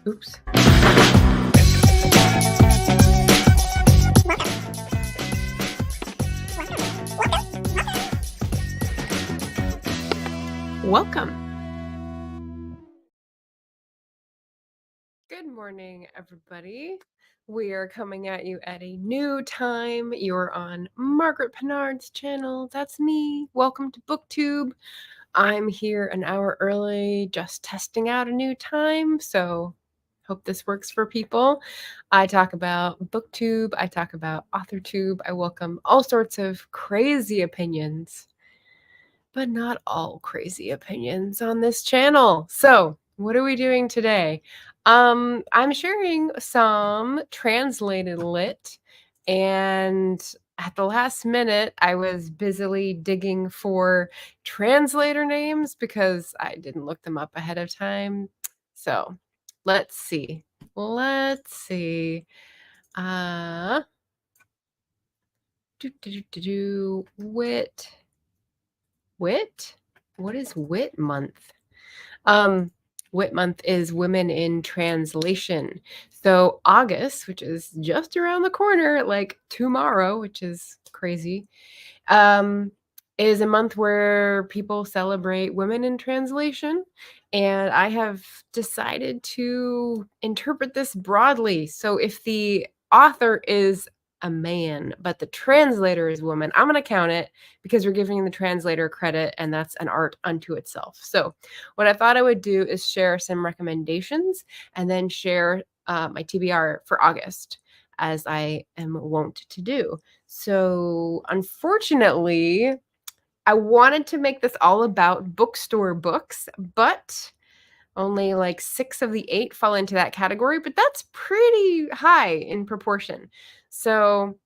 Oops. Welcome. Good morning, everybody. We are coming at you at a new time. You're on Margaret Pinard's channel. That's me. Welcome to Booktube. I'm here an hour early, just testing out a new time, so hope this works for people. I talk about Booktube, I talk about AuthorTube, I welcome all sorts of crazy opinions, but not all crazy opinions on this channel. So, what are we doing today? I'm sharing some translated lit, and at the last minute, I was busily digging for translator names because I didn't look them up ahead of time. So, let's see. Uh, Wit. What is Wit Month? Wit Month is Women in Translation. So August, which is just around the corner, like tomorrow, which is crazy, is a month where people celebrate women in translation. And I have decided to interpret this broadly. So if the author is a man, but the translator is a woman, I'm going to count it because we're giving the translator credit, and that's an art unto itself. So what I thought I would do is share some recommendations and then share my TBR for August, as I am wont to do. So unfortunately, I wanted to make this all about bookstore books, but only like 6 of the 8 fall into that category, but that's pretty high in proportion. So,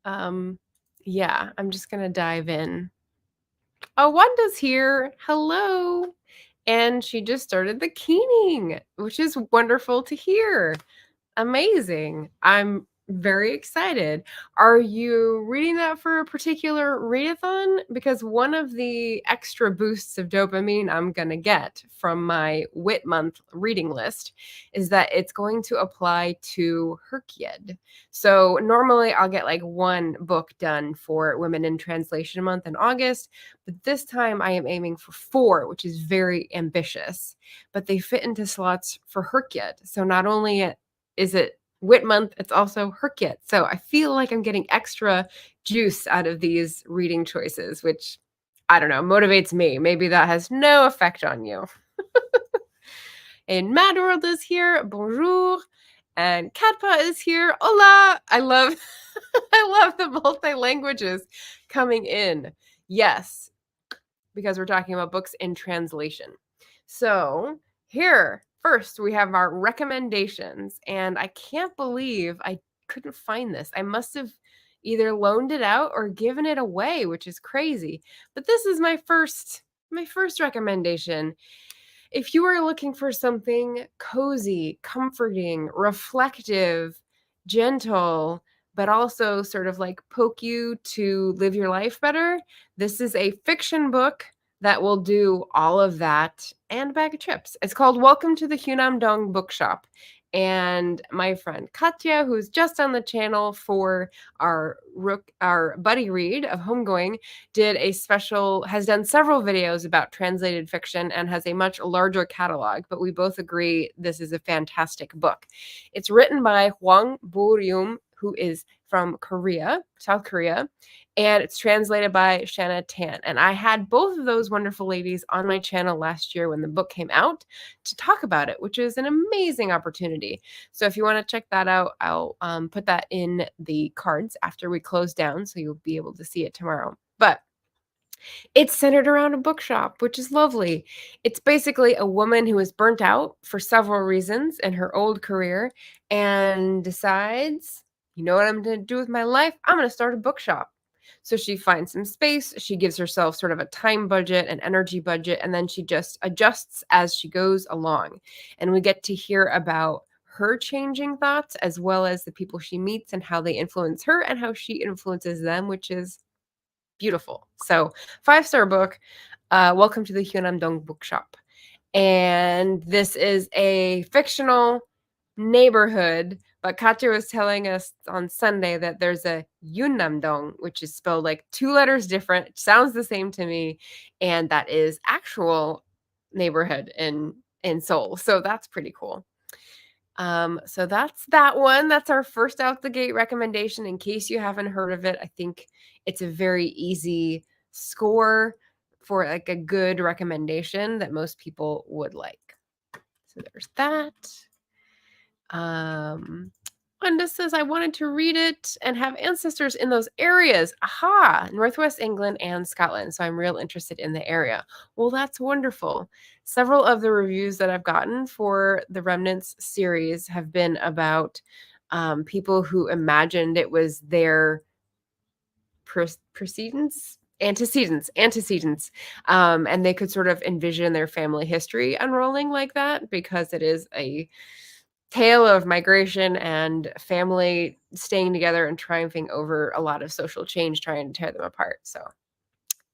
yeah, I'm just gonna dive in. Oh, Wanda's here. Hello. And she just started the keening, which is wonderful to hear. Amazing. I'm very excited. Are you reading that for a particular readathon? Because one of the extra boosts of dopamine I'm going to get from my Wit Month reading list is that it's going to apply to Herkyed. So normally I'll get like 1 book done for Women in Translation Month in August, but this time I am aiming for 4, which is very ambitious. But they fit into slots for Herkyed. So not only is it Wit Month, it's also Herkyed. So I feel like I'm getting extra juice out of these reading choices, which, I don't know, motivates me. Maybe that has no effect on you. And Mad World is here. Bonjour. And Katpa is here. Hola. I love the multi-languages coming in. Yes, because we're talking about books in translation. So here, first, we have our recommendations, and I can't believe I couldn't find this. I must have either loaned it out or given it away, which is crazy. But this is my first recommendation. If you are looking for something cozy, comforting, reflective, gentle, but also sort of like poke you to live your life better, this is a fiction book that will do all of that and a bag of chips. It's called Welcome to the Hunam Bookshop. And my friend Katya, who's just on the channel for our buddy read of Homegoing, has done several videos about translated fiction and has a much larger catalog, but we both agree this is a fantastic book. It's written by Hwang Bo-ryum, who is from South Korea, and it's translated by Shanna Tan. And I had both of those wonderful ladies on my channel last year when the book came out to talk about it, which is an amazing opportunity. So if you want to check that out, I'll put that in the cards after we close down, so you'll be able to see it tomorrow. But it's centered around a bookshop, which is lovely. It's basically a woman who is burnt out for several reasons in her old career and decides, you know what I'm going to do with my life? I'm going to start a bookshop. So she finds some space. She gives herself sort of a time budget, an energy budget, and then she just adjusts as she goes along. And we get to hear about her changing thoughts as well as the people she meets and how they influence her and how she influences them, which is beautiful. So 5-star book. Welcome to the Hyunam Bookshop. And this is a fictional neighborhood, but Katja was telling us on Sunday that there's a Yunnamdong, which is spelled like 2 letters different, sounds the same to me, and that is actual neighborhood in Seoul. So that's pretty cool. So that's that one. That's our first out the gate recommendation in case you haven't heard of it. I think it's a very easy score for like a good recommendation that most people would like. So there's that. Linda says, I wanted to read it and have ancestors in those areas. Aha, Northwest England and Scotland. So I'm real interested in the area. Well, that's wonderful. Several of the reviews that I've gotten for the Remnants series have been about people who imagined it was their antecedents, and they could sort of envision their family history unrolling like that because it is a tale of migration and family staying together and triumphing over a lot of social change, trying to tear them apart. So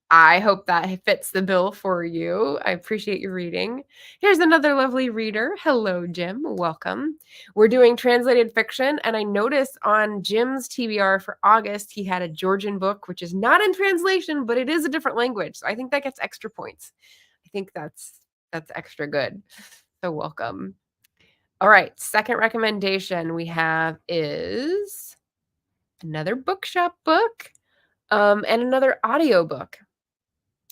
I hope that fits the bill for you. I appreciate your reading. Here's another lovely reader. Hello, Jim. Welcome. We're doing translated fiction, and I noticed on Jim's TBR for August, he had a Georgian book, which is not in translation, but it is a different language. So I think that gets extra points. I think that's extra good. So welcome. All right, second recommendation we have is another bookshop book, and another audiobook.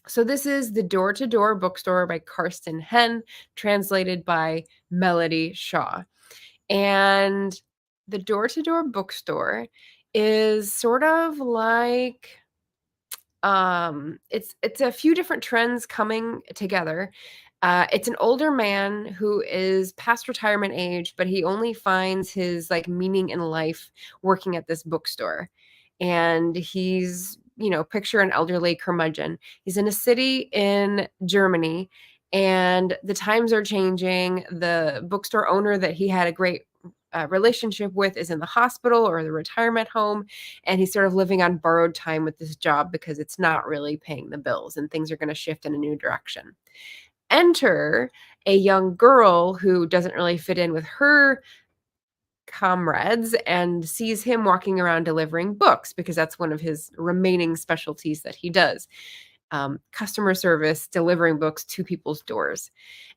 So this is The Door-to-Door Bookstore by Karsten Henn, translated by Melody Shaw. And The Door-to-Door Bookstore is sort of like it's a few different trends coming together. It's an older man who is past retirement age, but he only finds his like meaning in life working at this bookstore. And he's, picture an elderly curmudgeon. He's in a city in Germany, and the times are changing. The bookstore owner that he had a great relationship with is in the hospital or the retirement home, and he's sort of living on borrowed time with this job because it's not really paying the bills and things are going to shift in a new direction. Enter a young girl who doesn't really fit in with her comrades and sees him walking around delivering books because that's one of his remaining specialties that he does. Customer service, delivering books to people's doors.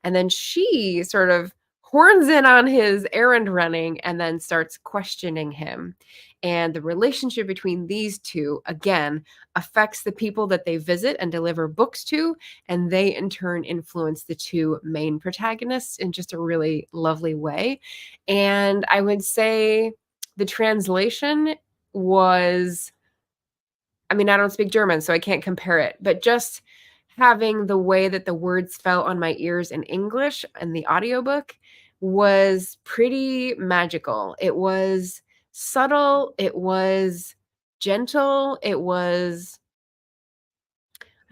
And then she sort of horns in on his errand running and then starts questioning him. And the relationship between these two, again, affects the people that they visit and deliver books to. And they, in turn, influence the two main protagonists in just a really lovely way. And I would say the translation was, I mean, I don't speak German, so I can't compare it, but just having the way that the words fell on my ears in English and the audiobook was pretty magical. It was subtle, it was gentle, it was,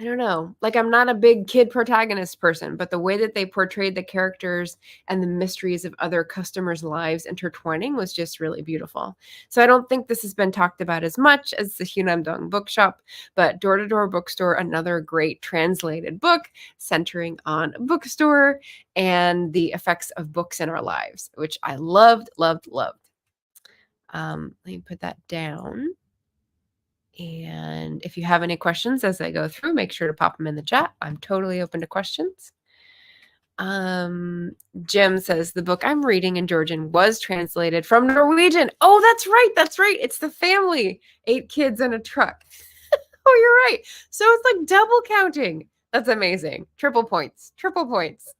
I don't know, like I'm not a big kid protagonist person, but the way that they portrayed the characters and the mysteries of other customers' lives intertwining was just really beautiful. So I don't think this has been talked about as much as the Hunamdong Bookshop, but Door-to-Door Bookstore, another great translated book centering on a bookstore and the effects of books in our lives, which I loved, loved, loved. Let me put that down. And if you have any questions as I go through, make sure to pop them in the chat. I'm totally open to questions. Jim says the book I'm reading in Georgian was translated from Norwegian. Oh, that's right. That's right. It's The Family, 8 kids and a truck. Oh, you're right. So it's like double counting. That's amazing. Triple points. Triple points.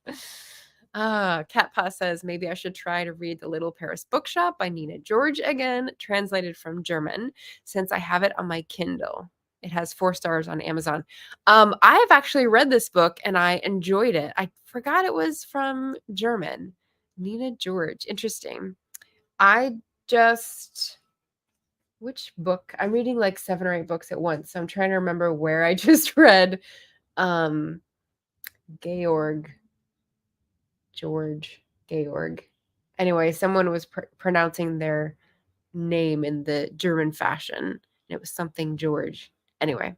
Cat Paw says maybe I should try to read The Little Paris Bookshop by Nina George again, translated from German, since I have it on my Kindle. It has 4 stars on Amazon. I have actually read this book and I enjoyed it. I forgot it was from German. Nina George. Interesting. Which book? I'm reading like 7 or 8 books at once. So I'm trying to remember where I just read Georg. Anyway, someone was pronouncing their name in the German fashion. And it was something George. Anyway,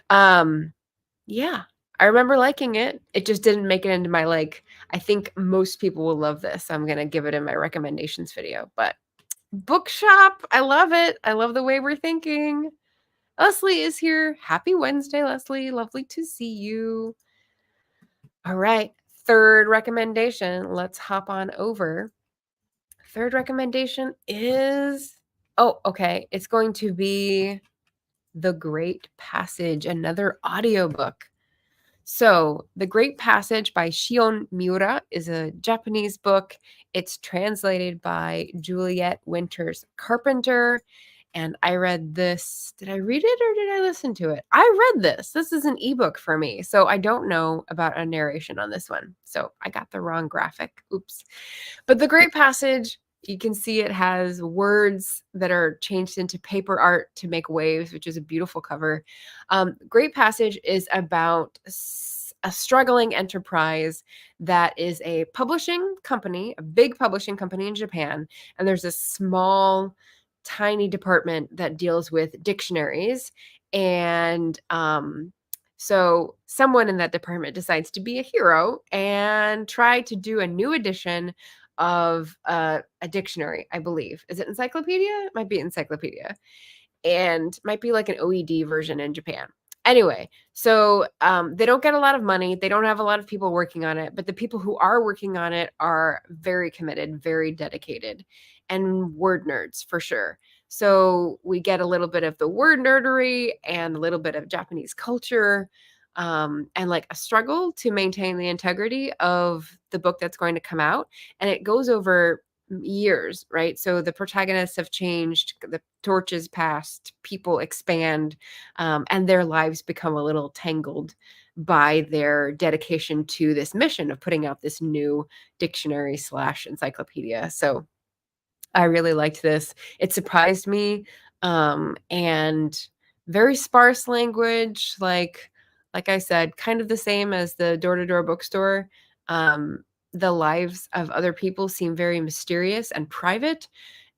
yeah, I remember liking it. It just didn't make it into my, like, I think most people will love this, so I'm gonna give it in my recommendations video, but Bookshop, I love it. I love the way we're thinking. Leslie is here. Happy Wednesday, Leslie. Lovely to see you. All right, third recommendation. Let's hop on over. Third recommendation is, oh, okay. It's going to be The Great Passage, another audiobook. So, The Great Passage by Shion Miura is a Japanese book. It's translated by Juliet Winters Carpenter. And I read this. Did I read it or did I listen to it? I read this. This is an ebook for me. So I don't know about a narration on this one. So I got the wrong graphic. Oops. But The Great Passage, you can see it has words that are changed into paper art to make waves, which is a beautiful cover. Great Passage is about a struggling enterprise that is a publishing company, a big publishing company in Japan. And there's a small, tiny department that deals with dictionaries. And so someone in that department decides to be a hero and try to do a new edition of a dictionary, I believe. Is it encyclopedia? It might be encyclopedia. And might be like an OED version in Japan. Anyway, so they don't get a lot of money. They don't have a lot of people working on it, but the people who are working on it are very committed, very dedicated, and word nerds for sure. So we get a little bit of the word nerdery and a little bit of Japanese culture, and like a struggle to maintain the integrity of the book that's going to come out. And it goes over years, right? So the protagonists have changed, the torch is passed, people expand, and their lives become a little tangled by their dedication to this mission of putting out this new dictionary slash encyclopedia. So I really liked this. It surprised me, and very sparse language, like I said, kind of the same as the door-to-door bookstore. The lives of other people seem very mysterious and private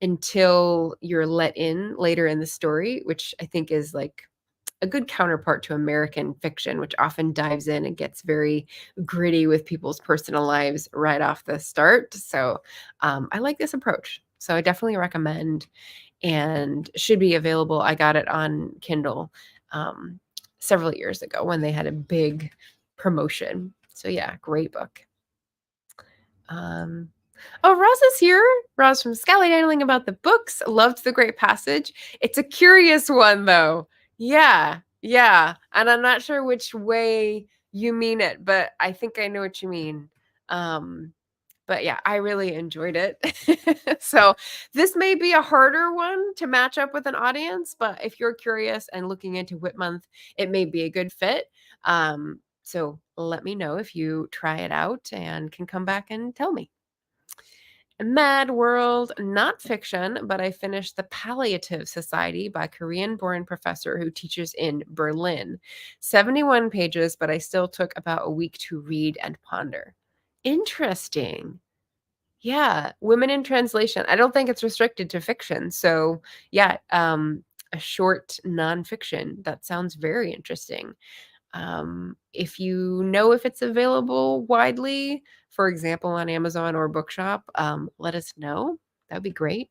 until you're let in later in the story, which I think is like a good counterpart to American fiction, which often dives in and gets very gritty with people's personal lives right off the start. So I like this approach. So I definitely recommend, and should be available. I got it on Kindle several years ago when they had a big promotion. So yeah, great book. Oh, Roz is here. Roz from Skylydangling About the Books. Loved The Great Passage. It's a curious one, though. Yeah, yeah. And I'm not sure which way you mean it, but I think I know what you mean. But yeah, I really enjoyed it. So this may be a harder one to match up with an audience, but if you're curious and looking into Whit Month, it may be a good fit. So let me know if you try it out and can come back and tell me. Mad World, not fiction, but I finished The Palliative Society by Korean-born professor who teaches in Berlin. 71 pages, but I still took about a week to read and ponder. Interesting. Yeah, women in translation. I don't think it's restricted to fiction. So, yeah, a short nonfiction. That sounds very interesting. If you know if it's available widely, for example, on Amazon or Bookshop, let us know. That'd be great.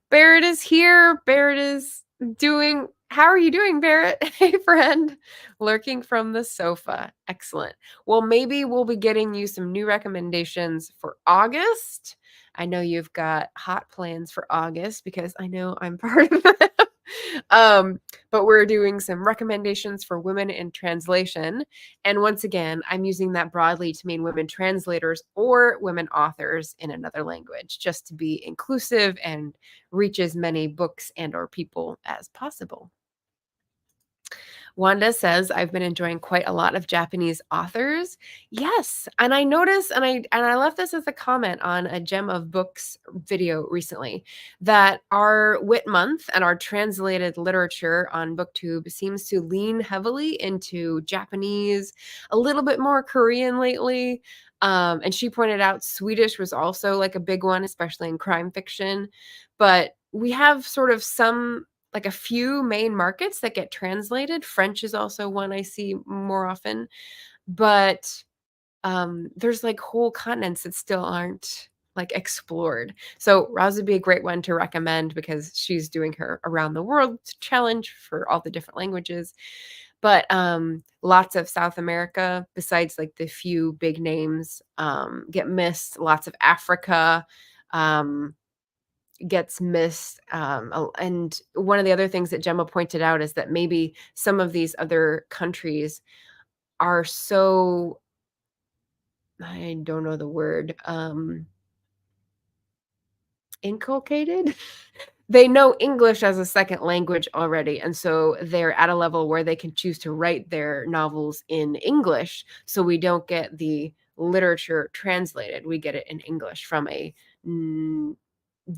Barrett is here. Barrett is doing. How are you doing, Barrett? Hey, friend. Lurking from the sofa. Excellent. Well, maybe we'll be getting you some new recommendations for August. I know you've got hot plans for August because I know I'm part of them. But we're doing some recommendations for women in translation. And once again, I'm using that broadly to mean women translators or women authors in another language, just to be inclusive and reach as many books and or people as possible. Wanda says, I've been enjoying quite a lot of Japanese authors. Yes. And I noticed, and I left this as a comment on a Gem of Books video recently, that our Wit Month and our translated literature on Booktube seems to lean heavily into Japanese, a little bit more Korean lately. And she pointed out Swedish was also like a big one, especially in crime fiction. But we have sort of some like a few main markets that get translated. French is also one I see more often, but there's like whole continents that still aren't like explored. So Roz would be a great one to recommend because she's doing her around the world challenge for all the different languages. But lots of South America, besides like the few big names, get missed. Lots of Africa um, gets missed. And one of the other things that Gemma pointed out is that maybe some of these other countries are so, I don't know the word, inculcated? They know English as a second language already, and so they're at a level where they can choose to write their novels in English, so we don't get the literature translated. We get it in English from a mm,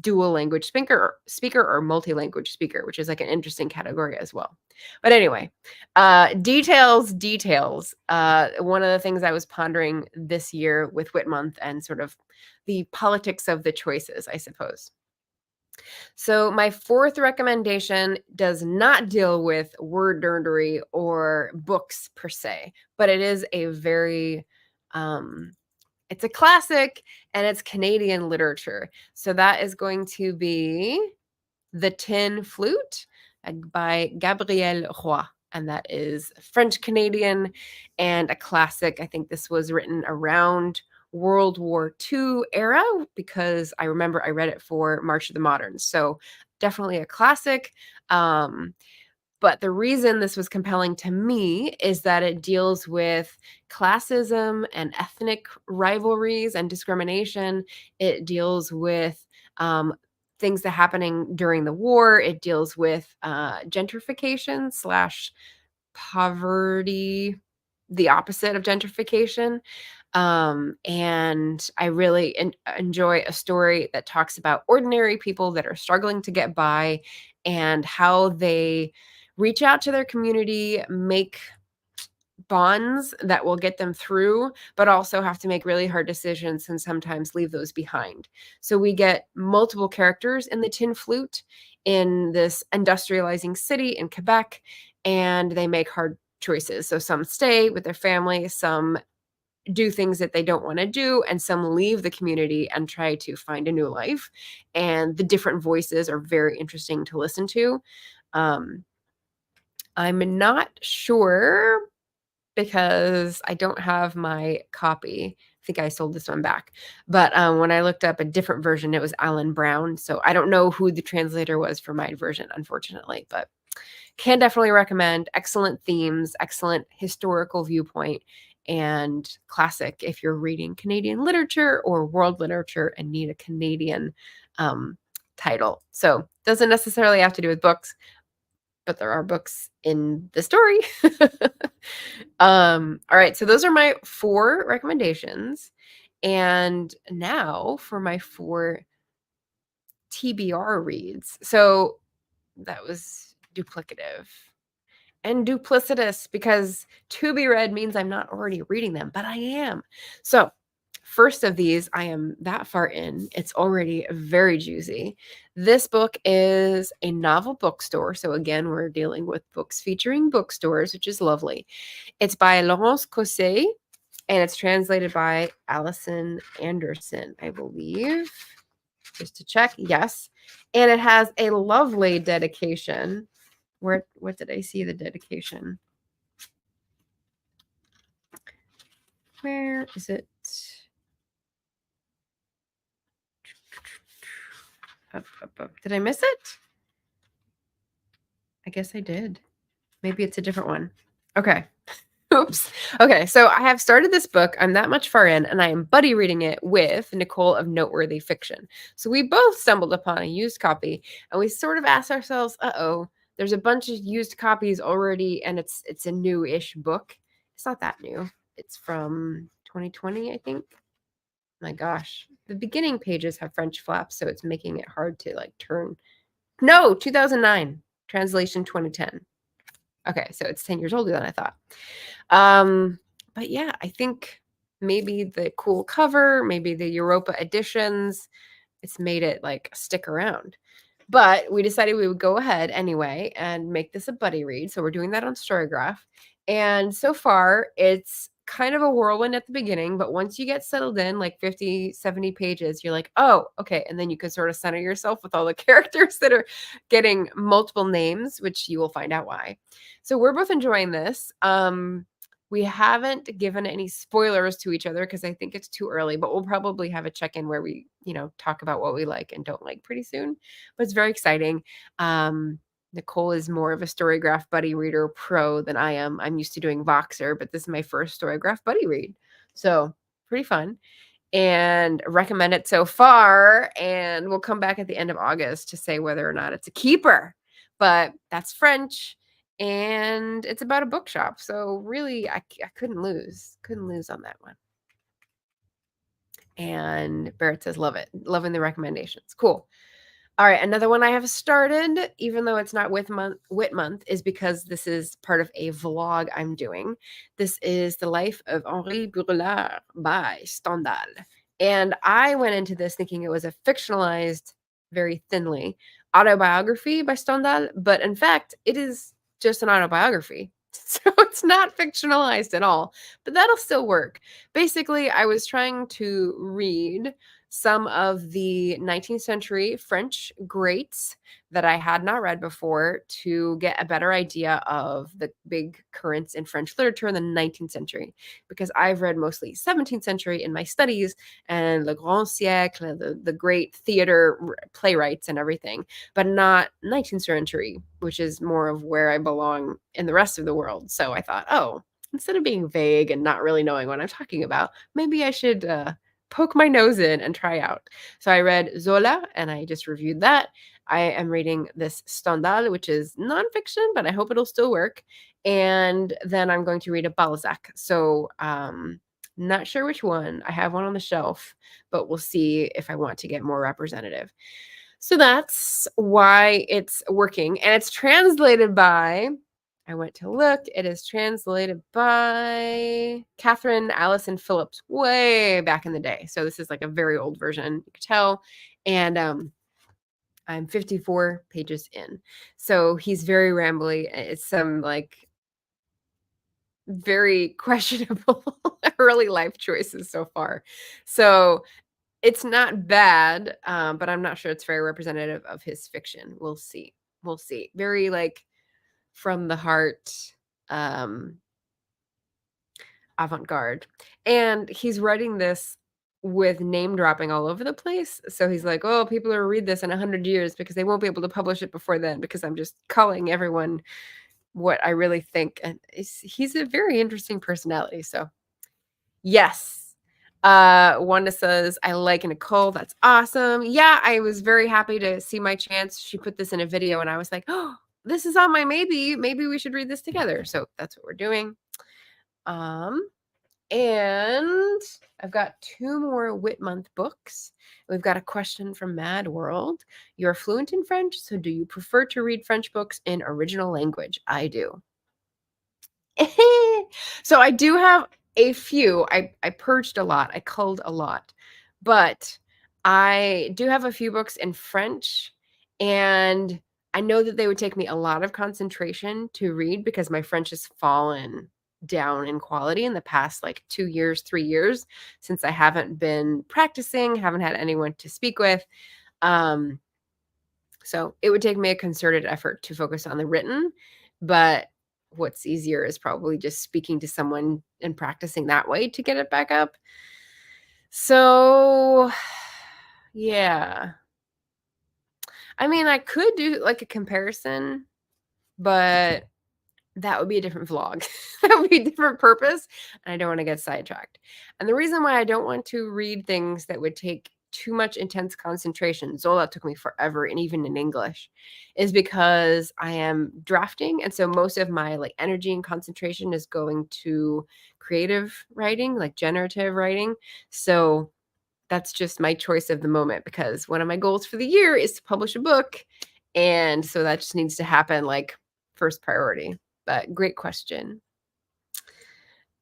dual language speaker or multi-language speaker, which is like an interesting category as well. But anyway, details. One of the things I was pondering this year with Whitmonth and sort of the politics of the choices, I suppose. So my fourth recommendation does not deal with word nerdery or books per se, but it is a very it's a classic and it's Canadian literature. So that is going to be The Tin Flute by Gabrielle Roy. And that is French Canadian and a classic. I think this was written around World War II era because I remember I read it for March of the Moderns. So definitely a classic. But the reason this was compelling to me is that it deals with classism and ethnic rivalries and discrimination. It deals with things that happening during the war. It deals with gentrification slash poverty, the opposite of gentrification. And I really enjoy a story that talks about ordinary people that are struggling to get by and how they reach out to their community, make bonds that will get them through, but also have to make really hard decisions and sometimes leave those behind. So we get multiple characters in the Tin Flute in this industrializing city in Quebec, and they make hard choices. So some stay with their family, some do things that they don't want to do, and some leave the community and try to find a new life. And the different voices are very interesting to listen to. I'm not sure because I don't have my copy. I think I sold this one back. But when I looked up a different version, it was Alan Brown. So I don't know who the translator was for my version, unfortunately, but can definitely recommend. Excellent themes, excellent historical viewpoint, and classic if you're reading Canadian literature or world literature and need a Canadian title. So doesn't necessarily have to do with books, but there are books in the story. All right, so those are my 4 recommendations. And now for my 4 TBR reads. So that was duplicative and duplicitous because to be read means I'm not already reading them, but I am. So first of these, I am that far in. It's already very juicy. This book is a novel bookstore. So again, we're dealing with books featuring bookstores, which is lovely. It's by Laurence Cosset, and it's translated by Allison Anderson, I believe. Just to check, yes. And it has a lovely dedication. What did I see the dedication? Where is it? Up. Did I miss it? I guess I did. Maybe it's a different one. Okay. Oops. Okay, so I have started this book. I'm that much far in, and I am buddy reading it with Nicole of Noteworthy Fiction. So we both stumbled upon a used copy, and we sort of asked ourselves, uh-oh, there's a bunch of used copies already, and it's a new-ish book. It's not that new. It's from 2020, I think. My gosh. The beginning pages have French flaps, so it's making it hard to like turn. No, 2009. Translation 2010. Okay, so it's 10 years older than I thought. But yeah, I think maybe the cool cover, maybe the Europa editions, it's made it like stick around. But we decided we would go ahead anyway and make this a buddy read. So we're doing that on Storygraph. And so far, it's kind of a whirlwind at the beginning, but once you get settled in, like 50, 70 pages, you're like, oh, okay. And then you can sort of center yourself with all the characters that are getting multiple names, which you will find out why. So we're both enjoying this. We haven't given any spoilers to each other because I think it's too early, but we'll probably have a check-in where we, talk about what we like and don't like pretty soon. But it's very exciting. Nicole is more of a Storygraph buddy reader pro than I am. I'm used to doing Voxer, but this is my first Storygraph buddy read. So pretty fun and recommend it so far. And we'll come back at the end of August to say whether or not it's a keeper. But that's French and it's about a bookshop. So really, I couldn't lose. Couldn't lose on that one. And Barrett says, love it. Loving the recommendations. Cool. All right, another one I have started, even though it's not Wit Month, is because this is part of a vlog I'm doing. This is The Life of Henri Brulard by Stendhal. And I went into this thinking it was a fictionalized, very thinly, autobiography by Stendhal, but in fact, it is just an autobiography. So it's not fictionalized at all, but that'll still work. Basically, I was trying to read some of the 19th century French greats that I had not read before to get a better idea of the big currents in French literature in the 19th century, because I've read mostly 17th century in my studies and Le Grand Siècle, the great theater playwrights and everything, but not 19th century, which is more of where I belong in the rest of the world. So I thought, oh, instead of being vague and not really knowing what I'm talking about, maybe I should poke my nose in and try out. So I read Zola and I just reviewed that. I am reading this Stendhal, which is nonfiction, but I hope it'll still work. And then I'm going to read a Balzac. So not sure which one. I have one on the shelf, but we'll see if I want to get more representative. So that's why it's working. And it's translated by, I went to look, it is translated by Catherine Allison Phillips way back in the day. So this is like a very old version, you could tell. And I'm 54 pages in. So he's very rambly. It's some like very questionable early life choices so far. So it's not bad, but I'm not sure it's very representative of his fiction. We'll see. We'll see. Very like from the heart, avant-garde. And he's writing this with name dropping all over the place. So he's like, oh, people will read this in 100 years because they won't be able to publish it before then because I'm just calling everyone what I really think. And he's a very interesting personality. So yes. Wanda says, I like Nicole. That's awesome. Yeah, I was very happy to see my chance. She put this in a video and I was like, oh, this is on my maybe. Maybe we should read this together. So that's what we're doing. And I've got 2 more Wit Month books. We've got a question from Mad World. You're fluent in French, so do you prefer to read French books in original language? I do. So I do have a few. I purged a lot. I culled a lot. But I do have a few books in French, and I know that they would take me a lot of concentration to read because my French has fallen down in quality in the past like 2 years, 3 years since I haven't been practicing, haven't had anyone to speak with. So it would take me a concerted effort to focus on the written, but what's easier is probably just speaking to someone and practicing that way to get it back up. So yeah. I mean, I could do like a comparison, but that would be a different vlog. That would be a different purpose, and I don't want to get sidetracked. And the reason why I don't want to read things that would take too much intense concentration, Zola took me forever, and even in English, is because I am drafting, and so most of my like energy and concentration is going to creative writing, like generative writing. So that's just my choice of the moment because one of my goals for the year is to publish a book, and so that just needs to happen like first priority. But great question.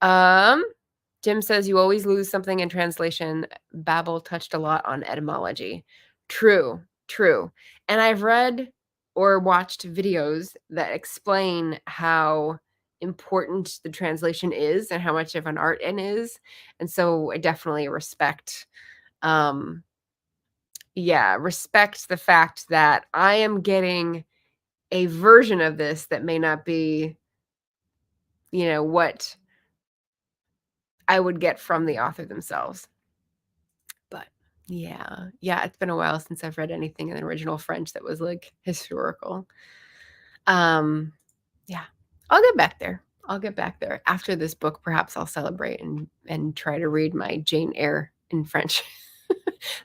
Jim says you always lose something in translation. Babel touched a lot on etymology. True. True. And I've read or watched videos that explain how important the translation is and how much of an art it is. And so I definitely um respect the fact that I am getting a version of this that may not be, what I would get from the author themselves. But yeah. Yeah, it's been a while since I've read anything in the original French that was, like, historical. Um, yeah. I'll get back there. I'll get back there. After this book, perhaps I'll celebrate and try to read my Jane Eyre in French.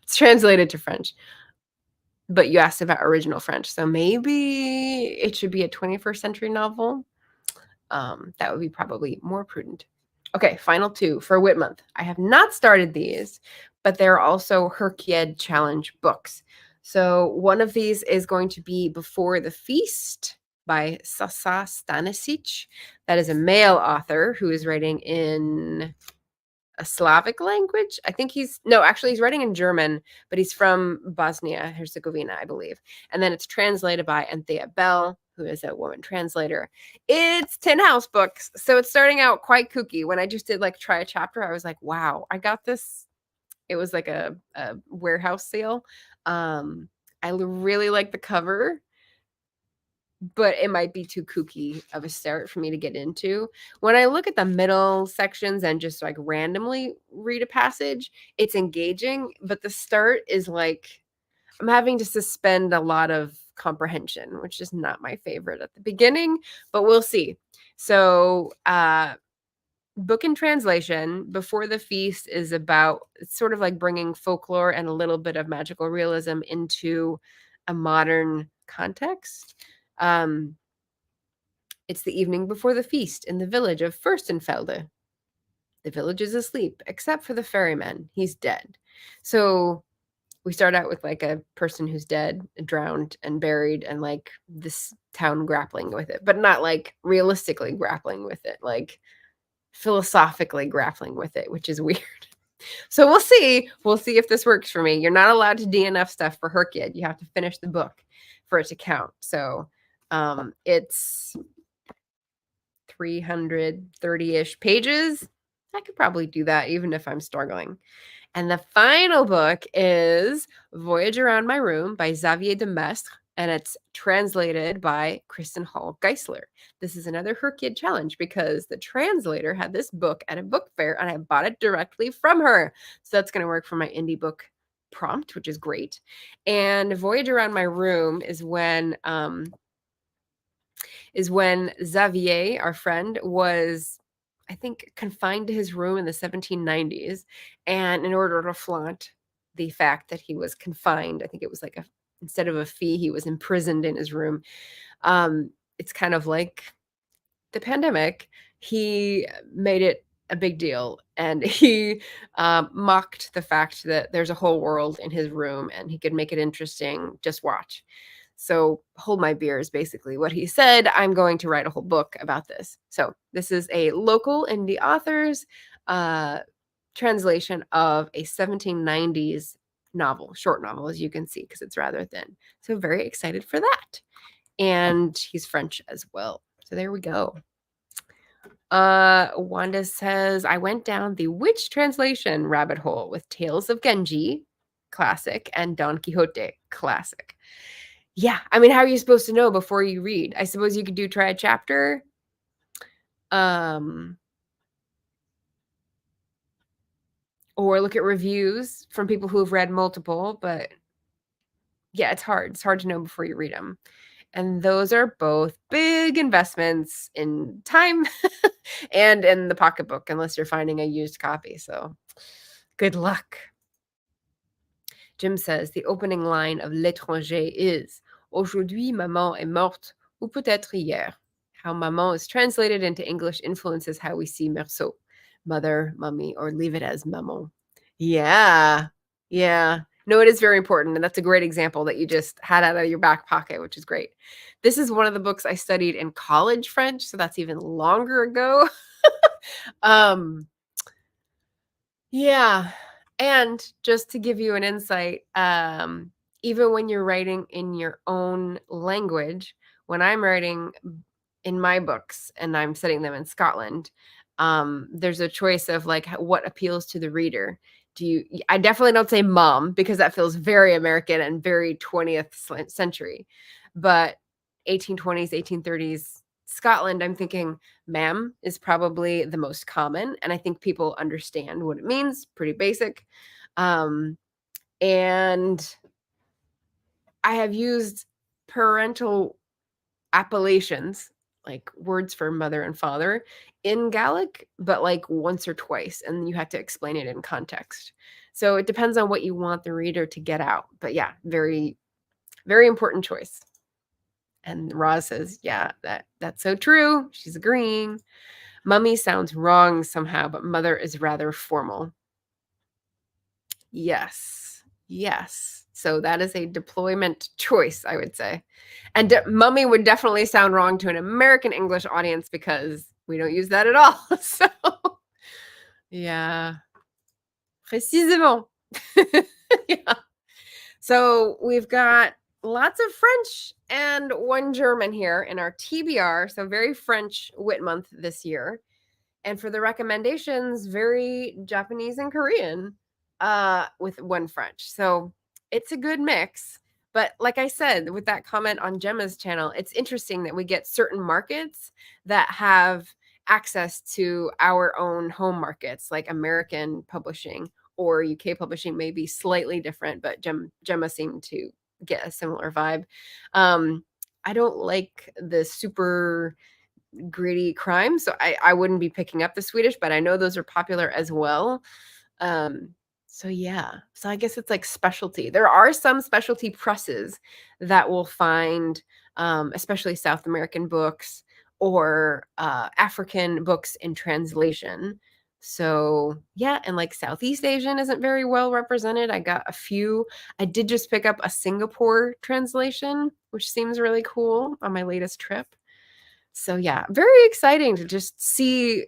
It's translated to French, but you asked about original French, so maybe it should be a 21st century novel. That would be probably more prudent. Okay, final 2 for Wit Month. I have not started these, but they're also Herkied Challenge books. So one of these is going to be Before the Feast by Sasa Stanisic. That is a male author who is writing in a Slavic language. I think he's writing in German, but he's from Bosnia Herzegovina, I believe. And then it's translated by Anthea Bell, who is a woman translator. It's Tin House Books, so it's starting out quite kooky. When I just did try a chapter, I was like, wow, I got this. It was like a warehouse sale. I really like the cover, but it might be too kooky of a start for me to get into. When I look at the middle sections and just randomly read a passage, it's engaging, but the start is I'm having to suspend a lot of comprehension, which is not my favorite at the beginning, but we'll see. So, book and translation, Before the Feast is about, it's sort of like bringing folklore and a little bit of magical realism into a modern context. It's the evening before the feast in the village of Fürstenfelde. The village is asleep, except for the ferryman. He's dead. So we start out with a person who's dead, drowned, and buried, and this town grappling with it, but not realistically grappling with it, philosophically grappling with it, which is weird. So we'll see. We'll see if this works for me. You're not allowed to DNF stuff for Herkid. You have to finish the book for it to count. So it's 330-ish pages. I could probably do that even if I'm struggling. And the final book is Voyage Around My Room by Xavier de Maistre, and it's translated by Kristen Hall Geisler. This is another Herkid challenge because the translator had this book at a book fair, and I bought it directly from her. So that's going to work for my indie book prompt, which is great. And Voyage Around My Room is when Xavier, our friend, was, I think, confined to his room in the 1790s. And in order to flaunt the fact that he was confined, I think it was instead of a fee, he was imprisoned in his room. It's kind of like the pandemic. He made it a big deal, and he mocked the fact that there's a whole world in his room and he could make it interesting. Just watch. So hold my beer is basically what he said. I'm going to write a whole book about this. So this is a local indie author's translation of a 1790s novel, short novel, as you can see, because it's rather thin. So very excited for that. And he's French as well. So there we go. Wanda says, I went down the witch translation rabbit hole with Tales of Genji, classic, and Don Quixote, classic. Yeah, I mean, how are you supposed to know before you read? I suppose you could try a chapter. Or look at reviews from people who have read multiple, but yeah, it's hard. It's hard to know before you read them. And those are both big investments in time and in the pocketbook, unless you're finding a used copy. So good luck. Jim says the opening line of L'étranger is Aujourd'hui, maman est morte, ou peut-être hier. How maman is translated into English influences how we see Meursault, mother, mummy, or leave it as maman. Yeah. Yeah. No, it is very important. And that's a great example that you just had out of your back pocket, which is great. This is one of the books I studied in college French, so that's even longer ago. Yeah. And just to give you an insight, even when you're writing in your own language, when I'm writing in my books and I'm setting them in Scotland, there's a choice of like what appeals to the reader. I definitely don't say mom because that feels very American and very 20th century. But 1820s, 1830s Scotland, I'm thinking ma'am is probably the most common. And I think people understand what it means, pretty basic. And I have used parental appellations, like words for mother and father in Gaelic, but like once or twice, and you have to explain it in context. So it depends on what you want the reader to get out. But yeah, very, very important choice. And Roz says, yeah, that's so true. She's agreeing. Mummy sounds wrong somehow, but mother is rather formal. Yes. Yes. So that is a deployment choice, I would say. And mummy would definitely sound wrong to an American English audience because we don't use that at all. So, yeah. Précisément. Yeah. So we've got lots of French and one German here in our TBR. So very French Wit Month this year. And for the recommendations, very Japanese and Korean with one French. So it's a good mix. But like I said, with that comment on Gemma's channel, it's interesting that we get certain markets that have access to our own home markets, like American publishing or UK publishing may be slightly different, but Gemma seemed to get a similar vibe. I don't like the super gritty crime, so I wouldn't be picking up the Swedish, but I know those are popular as well. So yeah, so I guess it's like specialty. There are some specialty presses that will find, especially South American books or African books in translation. So yeah, and like Southeast Asian isn't very well represented. I got a few. I did just pick up a Singapore translation, which seems really cool on my latest trip. So yeah, very exciting to just see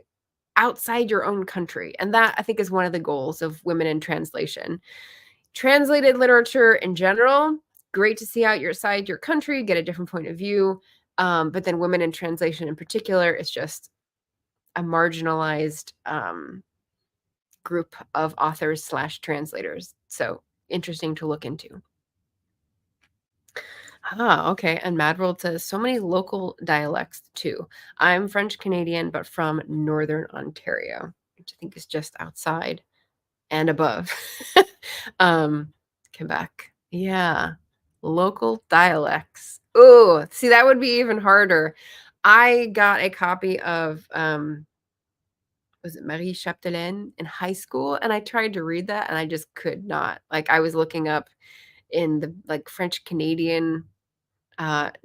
outside your own country. And that I think is one of the goals of Women in Translation. Translated literature in general, great to see outside your country, get a different point of view. But then Women in Translation in particular is just a marginalized group of authors / translators. So interesting to look into. Ah, okay. And Madworld says so many local dialects too. I'm French Canadian, but from Northern Ontario, which I think is just outside and above Quebec. Yeah. Local dialects. Oh, see, that would be even harder. I got a copy of was it Marie Chapdelaine in high school, and I tried to read that and I just could not. Like I was looking up in the like French Canadian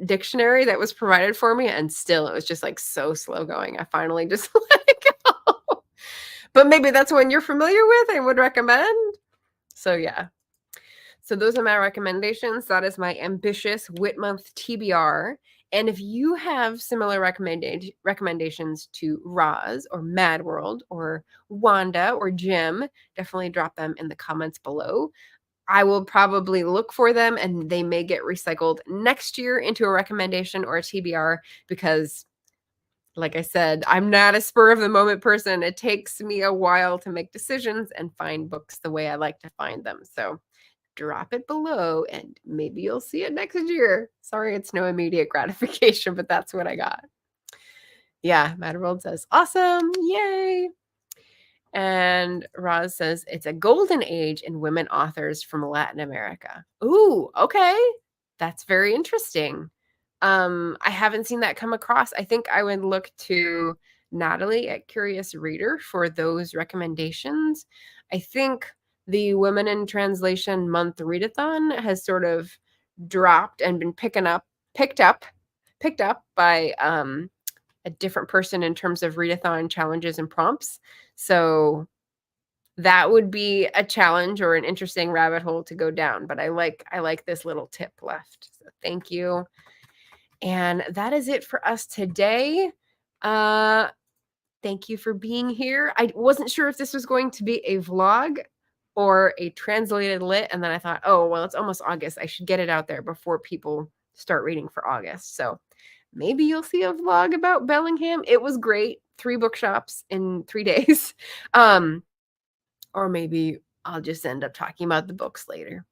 dictionary that was provided for me, and still it was just like so slow going. I finally just let it go. But maybe that's one you're familiar with, I would recommend. So yeah. So those are my recommendations. That is my ambitious Wit Month TBR. And if you have similar recommendations to Roz or Mad World or Wanda or Jim, definitely drop them in the comments below. I will probably look for them and they may get recycled next year into a recommendation or a TBR because, like I said, I'm not a spur of the moment person. It takes me a while to make decisions and find books the way I like to find them. So drop it below and maybe you'll see it next year. Sorry, it's no immediate gratification, but that's what I got. Yeah, Mad World says, awesome. Yay. And Roz says, it's a golden age in women authors from Latin America. Ooh, okay. That's very interesting. I haven't seen that come across. I think I would look to Natalie at Curious Reader for those recommendations. I think the Women in Translation Month readathon has sort of dropped and been picked up by a different person in terms of readathon challenges and prompts. So that would be a challenge or an interesting rabbit hole to go down. But I like this little tip left. So thank you. And that is it for us today. Thank you for being here. I wasn't sure if this was going to be a vlog or a translated lit. And then I thought, oh, well, it's almost August. I should get it out there before people start reading for August. So maybe you'll see a vlog about Bellingham. It was great. 3 bookshops in 3 days. Or maybe I'll just end up talking about the books later.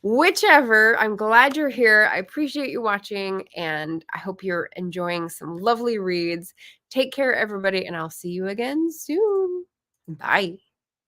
Whichever, I'm glad you're here. I appreciate you watching, and I hope you're enjoying some lovely reads. Take care, everybody, and I'll see you again soon. Bye.